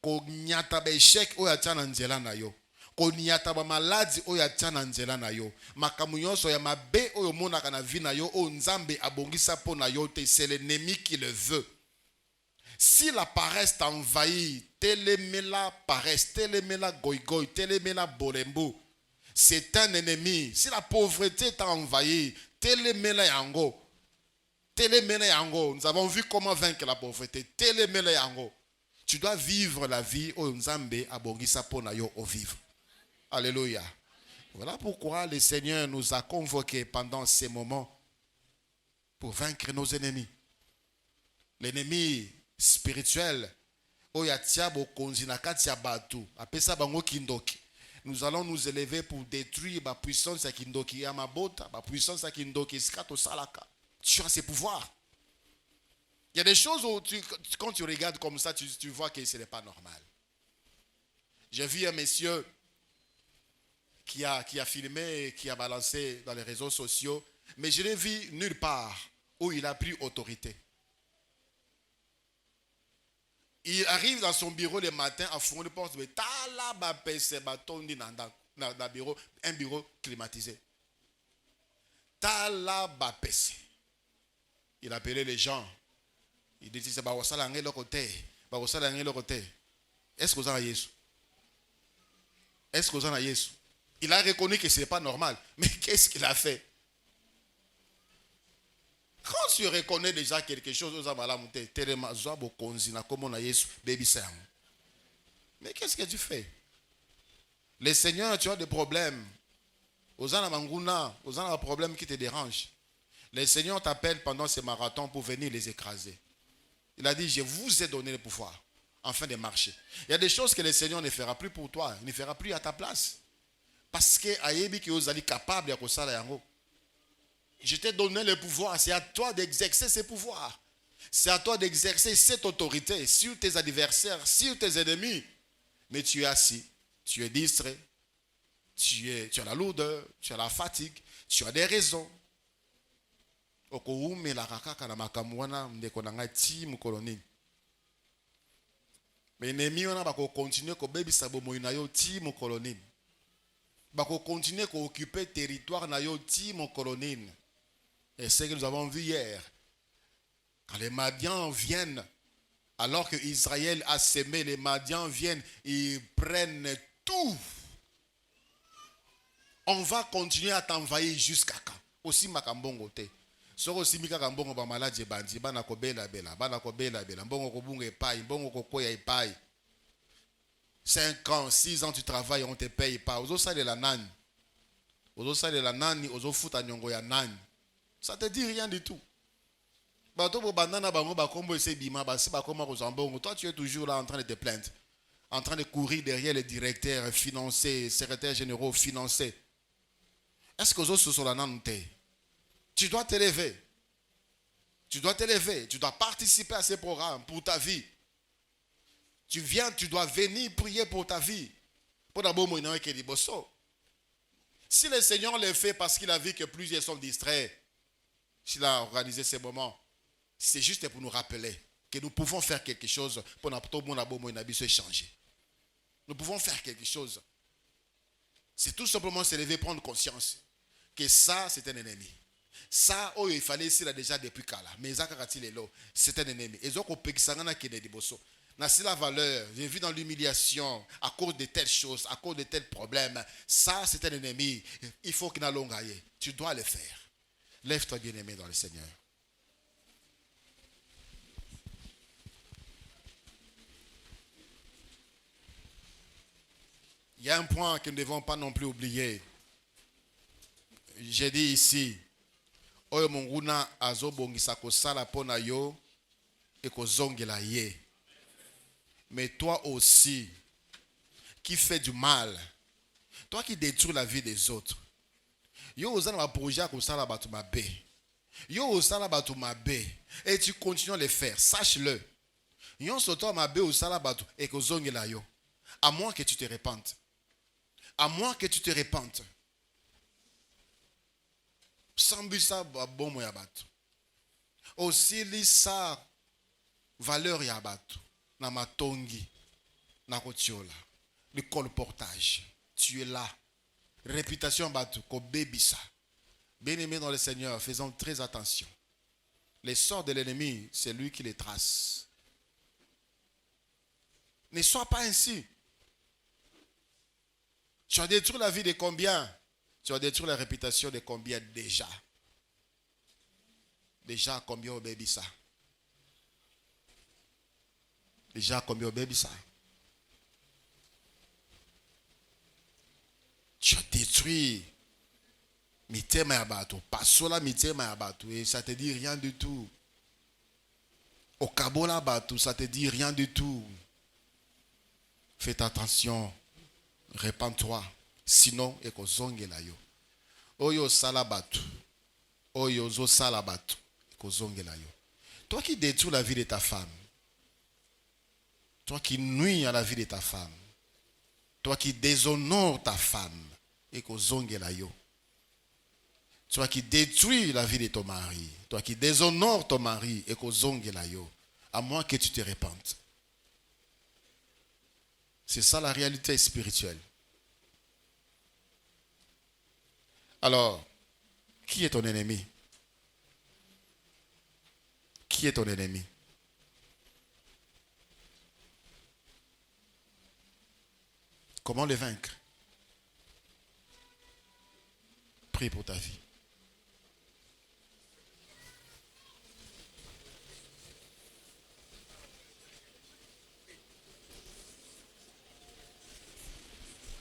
S1: Konyata ba échec oyatia na nzela na yo. Konyata ba maladi oyatia na nzela na yo. Makamu nyonso ya mabe oyo monaka na vie na yo o nzambe abongisa po na yo te, c'est l'ennemi qui le veut. Si la paresse t'envahit, telemela paresse, telemela goïgoï, telemela bolembo, c'est un ennemi. Si la pauvreté t'a envahi, telemela yango, telemela yango. Nous avons vu comment vaincre la pauvreté. Telemela yango. Tu dois vivre la vie au nzambe abongisa po na yo au vivre. Alléluia. Voilà pourquoi le Seigneur nous a convoqués pendant ces moments pour vaincre nos ennemis. L'ennemi spirituel, nous allons nous élever pour détruire la puissance à Kindoki, Yamabota, la puissance à Kindoki, Skato Salaka. Tu as ces pouvoirs. Il y a des choses où quand tu regardes comme ça, tu vois que ce n'est pas normal. J'ai vu un monsieur qui a filmé, qui a balancé dans les réseaux sociaux, mais je l'ai vu nulle part où il a pris autorité. Il arrive dans son bureau le matin à fond de porte, un bureau climatisé. Il appelait les gens. Il disait, est-ce que vous en avez Jésus? Est-ce que vous en avez Jésus? Il a reconnu que ce n'est pas normal. Mais qu'est-ce qu'il a fait? Quand tu reconnais déjà quelque chose, mais qu'est-ce que tu fais? Les seigneurs, tu as des problèmes. Aux un problème qui te dérange. Les seigneurs t'appellent pendant ce marathon pour venir les écraser. Il a dit, je vous ai donné le pouvoir afin de marcher. Il y a des choses que le Seigneur ne fera plus pour toi. Il ne fera plus à ta place. Parce que ayebi ki ozali capable ya kosala yango. Je t'ai donné le pouvoir. C'est à toi d'exercer ce pouvoir. C'est à toi d'exercer cette autorité sur tes adversaires, sur tes ennemis. Mais tu es assis, tu es distrait, tu as la lourdeur, tu as la fatigue, tu as des raisons. Mais l'ennemi va continuer à continuer à occuper le territoire na yo ti mon colonine. Et ce que nous avons vu hier, quand les Madians viennent, alors que Israël a semé, les Madians viennent, ils prennent tout. On va continuer à t'envahir jusqu'à quand? Aussi makambongo te. Soko simika kambongo ba maladi bandi bana ko bela bela mbongo ko bunga epai mbongo ko koya epai. 5 ans, 6 ans tu travailles, on ne te paye pas. Ozo sa de la nani. Ozo sa de la nani, ozo futa nyongo ya nani. Ça te dit rien du tout. Toi, tu es toujours là en train de te plaindre. En train de courir derrière les directeurs financiers, secrétaires généraux financiers. Est-ce que vous sont là? Tu dois t'élever. Tu dois t'élever. Tu dois participer à ces programmes pour ta vie. Tu dois venir prier pour ta vie. Si le Seigneur le fait parce qu'il a vu que plusieurs sont distraits, s'il a organisé ces moments, c'est juste pour nous rappeler que nous pouvons faire quelque chose pour se changer. Nous pouvons faire quelque chose. C'est tout simplement se lever, prendre conscience que ça, c'est un ennemi. Ça, oh, il fallait s'il a déjà depuis Kala. Mais c'est un ennemi. Et donc, c'est la valeur. J'ai vu dans l'humiliation à cause de telles choses, à cause de tels problèmes. Ça, c'est un ennemi. Il faut qu'il n'allonge. Tu dois le faire. Lève-toi, bien-aimé, dans le Seigneur. y a un point que nous ne devons pas non plus oublier. J'ai dit ici, oyo monguna azobongisa kosala pona yo et kozongela ye. Mais toi aussi, qui fait du mal, toi qui détruis la vie des autres, yo osana ma projet kosala batu mabe. Yo osala batu mabe et tu continues à le faire, sache-le. Yon soto mabe osala batu et kozongela yo. À moins que tu te repentes. À moins que tu te repentes. Sambisa bomo ya batu. Aussi lisa valeur ya batu. Na matongi. Na kotiola. Le colportage. Tu es là. Réputation batu. Ko bebisa. Bien-aimés dans le Seigneur, faisons très attention. Les sorts de l'ennemi, c'est lui qui les trace. Ne sois pas ainsi. Tu as détruit la vie de combien? Tu as détruit la réputation de combien déjà? Déjà combien au baby ça? Déjà combien au baby ça? Tu as détruit mitema ya bato, pasola mitema ya bato, et ça te dit rien du tout. Au kabola bato, ça te dit rien du tout. Faites attention, répands-toi, sinon ekozongela yo. Oyo sala bato, oyo zo sala bato, ekozongela yo. Toi qui détruis la vie de ta femme, toi qui nuis à la vie de ta femme, toi qui déshonores ta femme, ekozongela yo. Toi qui détruis la vie de ton mari, toi qui déshonores ton mari, ekozongela yo, à moins que tu te repentes. C'est ça la réalité spirituelle. Alors, qui est ton ennemi? Qui est ton ennemi? Comment le vaincre? Prie pour ta vie.